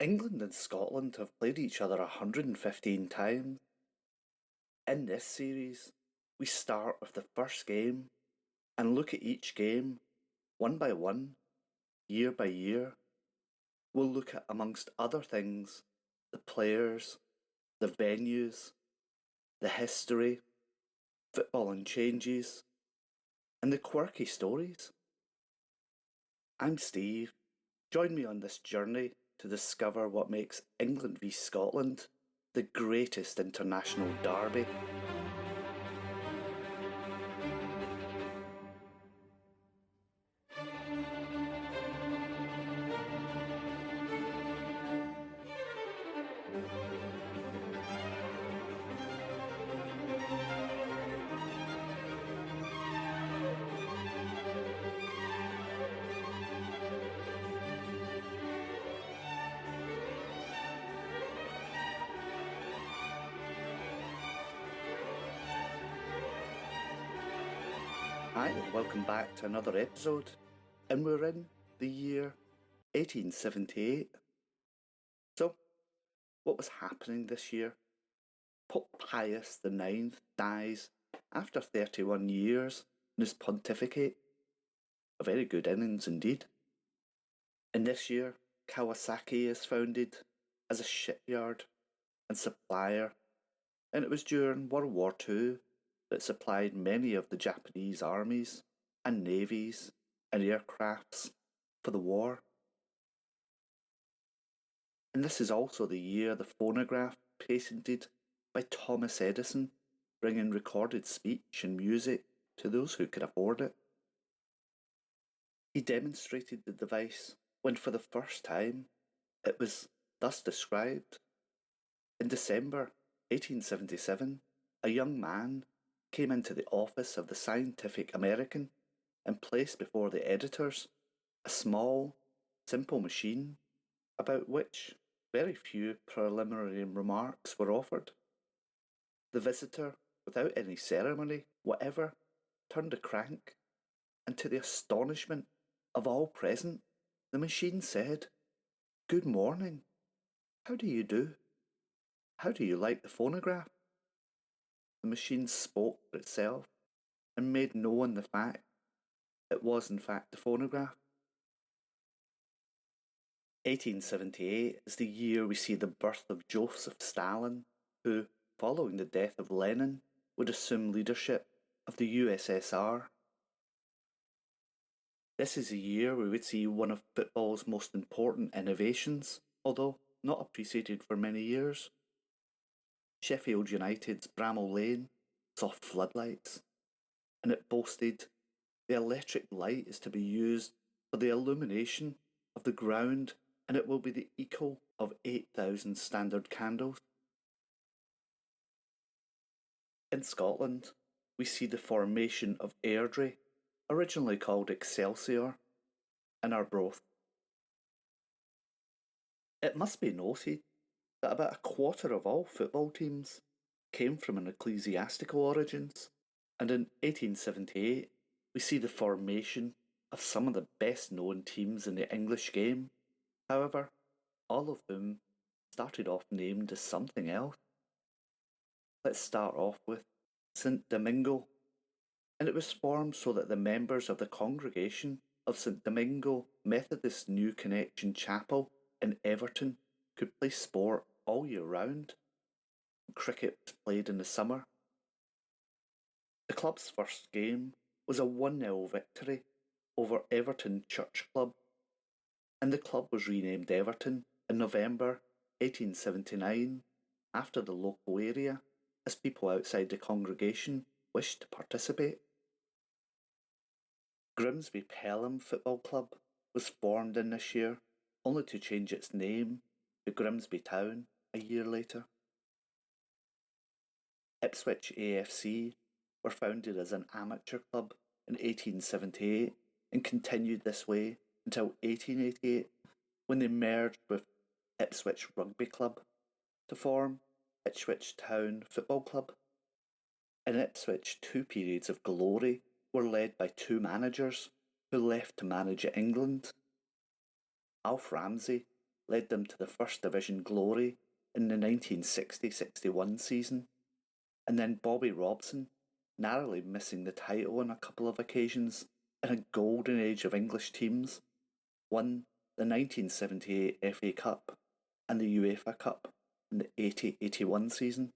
England and Scotland have played each other 115 times. In this series, we start with the first game and look at each game, one by one, year by year. We'll look at, amongst other things, the players, the venues, the history, football and changes, and the quirky stories. I'm Steve. Join me on this journey to discover what makes England v Scotland the greatest international derby. Hi, and welcome back to another episode, and we're in the year 1878. So, what was happening this year? Pope Pius IX dies after 31 years in his pontificate. A very good innings indeed. In this year, Kawasaki is founded as a shipyard and supplier, and it was during World War II that supplied many of the Japanese armies and navies and aircrafts for the war. And this is also the year the phonograph patented by Thomas Edison, bringing recorded speech and music to those who could afford it. He demonstrated the device when for the first time it was thus described. In December 1877, a young man came into the office of the Scientific American and placed before the editors a small, simple machine about which very few preliminary remarks were offered. The visitor, without any ceremony whatever, turned a crank, and to the astonishment of all present, the machine said, "Good morning. How do you do? How do you like the phonograph?" The machine spoke for itself and made known the fact it was in fact the phonograph. 1878 is the year we see the birth of Joseph Stalin, who, following the death of Lenin, would assume leadership of the USSR. This is a year we would see one of football's most important innovations, although not appreciated for many years. Sheffield United's Bramall Lane saw floodlights, and it boasted the electric light is to be used for the illumination of the ground, and it will be the equal of 8,000 standard candles. In Scotland, we see the formation of Airdrie, originally called Excelsior, and Arbroath. It must be noted that about a quarter of all football teams came from an ecclesiastical origins, and in 1878 we see the formation of some of the best known teams in the English game, however, all of whom started off named as something else. Let's start off with St Domingo, and it was formed so that the members of the congregation of St Domingo Methodist New Connection Chapel in Everton could play sport all year round. Cricket was played in the summer. The club's first game was a 1-0 victory over Everton Church Club, and the club was renamed Everton in November 1879 after the local area, as people outside the congregation wished to participate. Grimsby Pelham Football Club was formed in this year, only to change its name to Grimsby Town a year later. Ipswich AFC were founded as an amateur club in 1878 and continued this way until 1888, when they merged with Ipswich Rugby Club to form Ipswich Town Football Club. In Ipswich, 2 periods of glory were led by 2 managers who left to manage England. Alf Ramsey led them to the First Division glory in the 1960-61 season, and then Bobby Robson, narrowly missing the title on a couple of occasions in a golden age of English teams, won the 1978 FA Cup and the UEFA Cup in the 80-81 season.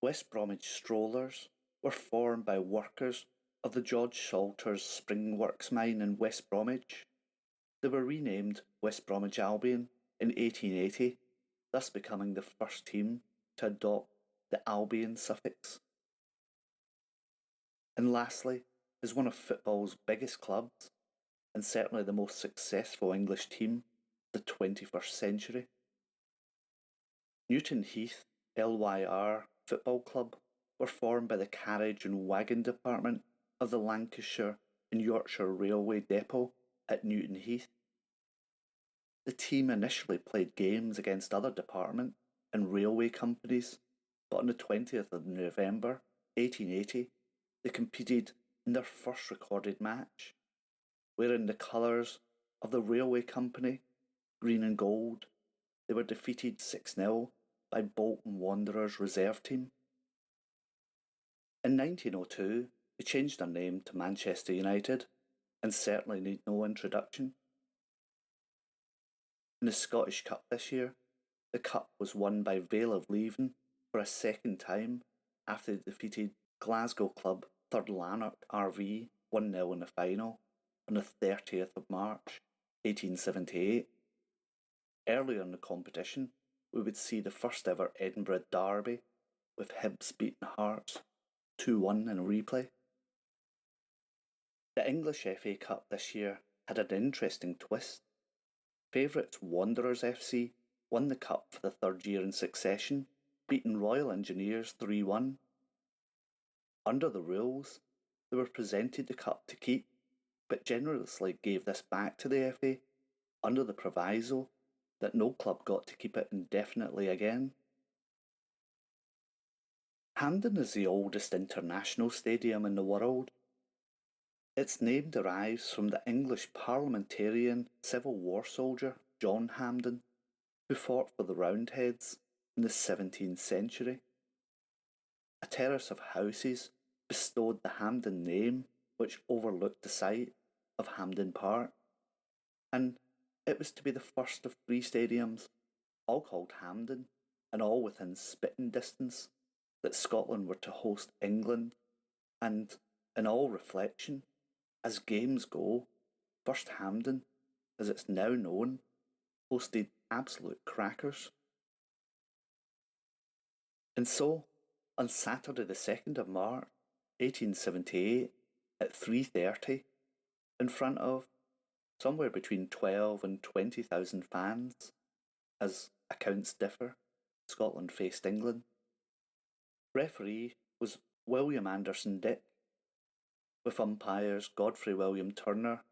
West Bromwich Strollers were formed by workers of the George Salters Spring Works mine in West Bromwich. They were renamed West Bromwich Albion in 1880, thus becoming the first team to adopt the Albion suffix. And lastly, is one of football's biggest clubs, and certainly the most successful English team of the 21st century. Newton Heath LYR Football Club were formed by the carriage and wagon department of the Lancashire and Yorkshire Railway Depot at Newton Heath. The team initially played games against other department and railway companies, but on the 20th of November 1880 they competed in their first recorded match, wearing the colours of the railway company, green and gold. They were defeated 6-0 by Bolton Wanderers reserve team. In 1902, they changed their name to Manchester United, and certainly need no introduction. In the Scottish Cup this year, the cup was won by Vale of Leven for a second time after they defeated Glasgow club Third Lanark RV 1-0 in the final on the 30th of March 1878. Earlier in the competition, we would see the first ever Edinburgh derby with Hibs beating Hearts 2-1 in a replay. The English FA Cup this year had an interesting twist. Favourites Wanderers FC won the cup for the third year in succession, beating Royal Engineers 3-1. Under the rules, they were presented the cup to keep, but generously gave this back to the FA under the proviso that no club got to keep it indefinitely again. Hampden is the oldest international stadium in the world. Its name derives from the English parliamentarian Civil War soldier John Hampden, who fought for the Roundheads in the 17th century. A terrace of houses bestowed the Hampden name, which overlooked the site of Hampden Park, and it was to be the first of 3 stadiums, all called Hampden, and all within spitting distance, that Scotland were to host England, and, in all reflection, as games go, first Hampden, as it's now known, hosted absolute crackers. And so, on Saturday the 2nd of March 1878 at 3:30, in front of somewhere between 12 and 20,000 fans, as accounts differ, Scotland faced England. Referee was William Anderson Dick, with umpires Godfrey William Turner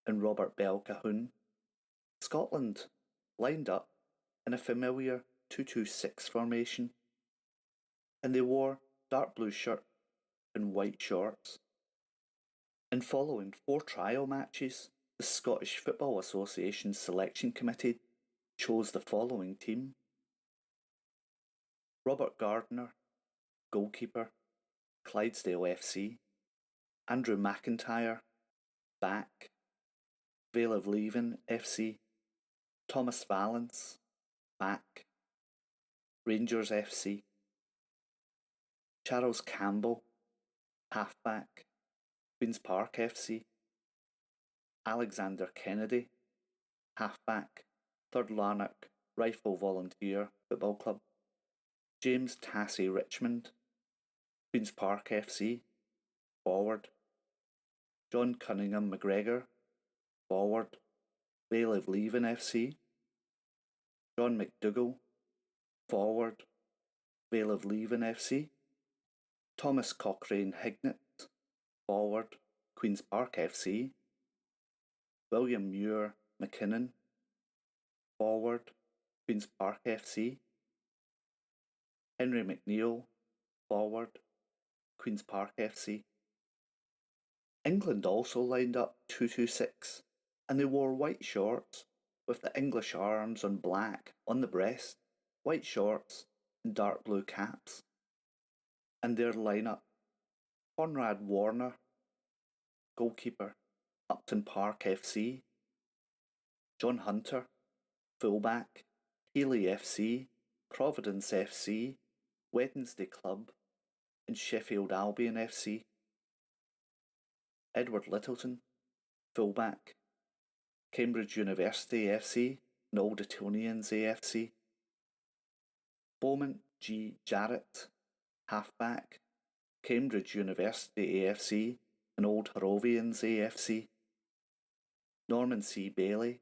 and Robert Bell Cahoon. Scotland lined up in a familiar 2-2-6 formation, and they wore dark blue shirt and white shorts. In following 4 trial matches, the Scottish Football Association Selection Committee chose the following team: Robert Gardner, goalkeeper, Clydesdale FC; Andrew McIntyre, back, Vale of Leven FC; Thomas Valence, back, Rangers FC; Charles Campbell, halfback, Queen's Park FC; Alexander Kennedy, halfback, Third Lanark Rifle Volunteer Football Club; James Tassie Richmond, Queen's Park FC, forward; John Cunningham McGregor, forward, Vale of Leven FC; John McDougall, forward, Vale of Leven FC; Thomas Cochrane Hignett, forward, Queen's Park FC; William Muir McKinnon, forward, Queen's Park FC; Henry McNeill, forward, Queen's Park FC. England also lined up 2-2-6, and they wore white shorts with the English arms on black on the breast, white shorts and dark blue caps. And their lineup: Conrad Warner, goalkeeper, Upton Park FC; John Hunter, fullback, Healy FC, Providence FC, Wednesday Club, and Sheffield Albion FC; Edward Littleton, fullback, Cambridge University FC and Old Etonians AFC; Beaumont G. Jarrett, halfback, Cambridge University AFC and Old Harrovians AFC; Norman C. Bailey,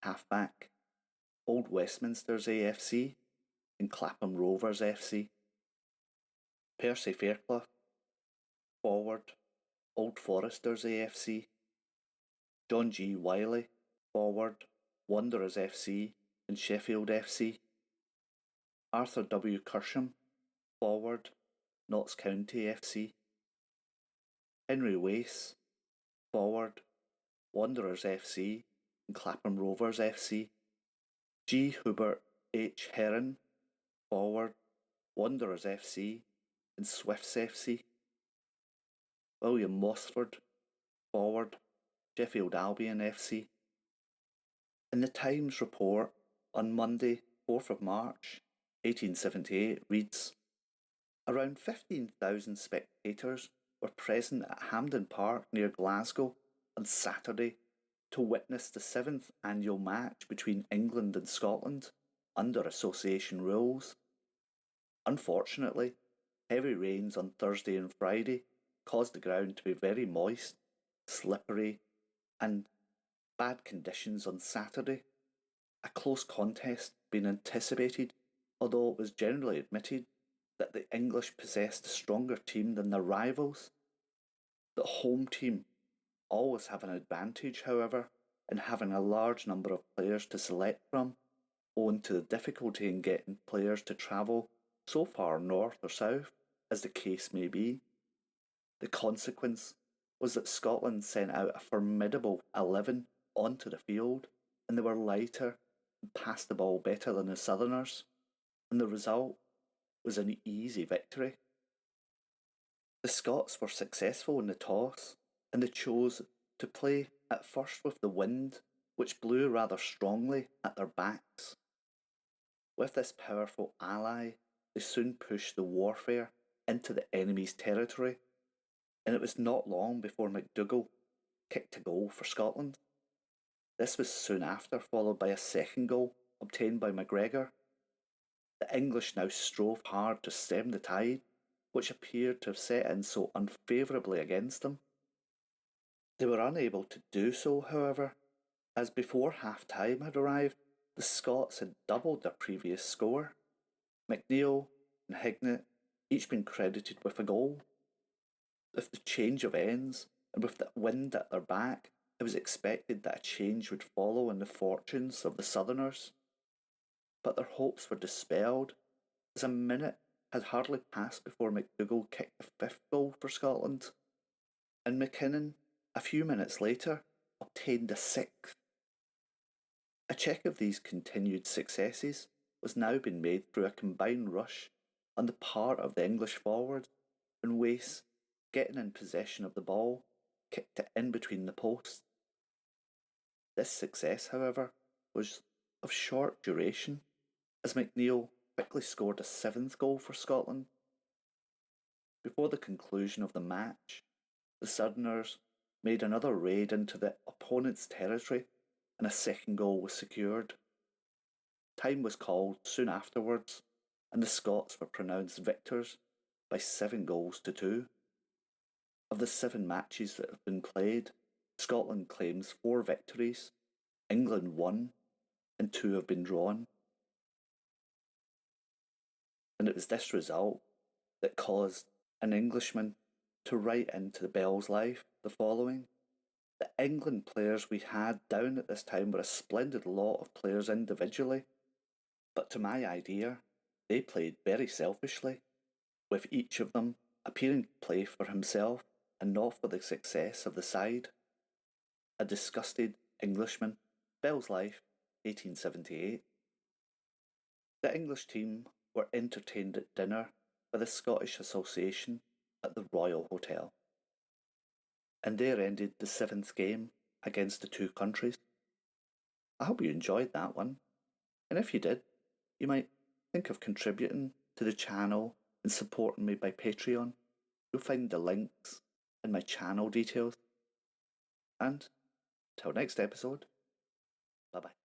halfback, Old Westminsters AFC and Clapham Rovers FC; Percy Fairclough, forward, Old Foresters AFC; John G. Wiley, forward, Wanderers FC and Sheffield FC; Arthur W. Kersham, forward, Notts County FC; Henry Wace, forward, Wanderers FC and Clapham Rovers FC; G. Hubert H. Heron, forward, Wanderers FC and Swifts FC; William Mossford, forward, Sheffield Albion FC. In the Times report on Monday, 4th of March 1878 reads: around 15,000 spectators were present at Hampden Park near Glasgow on Saturday to witness the 7th annual match between England and Scotland under association rules. Unfortunately, heavy rains on Thursday and Friday caused the ground to be very moist, slippery, and bad conditions on Saturday, a close contest being anticipated, although it was generally admitted that the English possessed a stronger team than their rivals. The home team always have an advantage, however, in having a large number of players to select from, owing to the difficulty in getting players to travel so far north or south as the case may be. The consequence was that Scotland sent out a formidable 11 onto the field, and they were lighter and passed the ball better than the Southerners, and the result was an easy victory. The Scots were successful in the toss, and they chose to play at first with the wind, which blew rather strongly at their backs. With this powerful ally, they soon pushed the warfare into the enemy's territory, and it was not long before MacDougall kicked a goal for Scotland. This was soon after followed by a second goal obtained by MacGregor. The English now strove hard to stem the tide, which appeared to have set in so unfavourably against them. They were unable to do so, however, as before half-time had arrived, the Scots had doubled their previous score. McNeill and Hignett each been credited with a goal. With the change of ends, and with the wind at their back, it was expected that a change would follow in the fortunes of the Southerners. But their hopes were dispelled, as a minute had hardly passed before MacDougall kicked the fifth goal for Scotland, and Mackinnon, a few minutes later, obtained a sixth. A check of these continued successes was now being made through a combined rush on the part of the English forward, and Wace, getting in possession of the ball, kicked it in between the posts. This success, however, was of short duration, as McNeill quickly scored a seventh goal for Scotland. Before the conclusion of the match, the Southerners made another raid into the opponent's territory, and a second goal was secured. Time was called soon afterwards, and the Scots were pronounced victors by 7-2. Of the 7 matches that have been played, Scotland claims 4 victories, England 1, and 2 have been drawn. And it was this result that caused an Englishman to write into the Bell's Life the following: the England players we had down at this time were a splendid lot of players individually, but to my idea, they played very selfishly, with each of them appearing to play for himself and not for the success of the side. A disgusted Englishman, Bell's Life, 1878. The English team were entertained at dinner by the Scottish Association at the Royal Hotel. And there ended the 7th game against the two countries. I hope you enjoyed that one, and if you did, you might think of contributing to the channel and supporting me by Patreon. You'll find the links in my channel details. And till next episode, bye bye.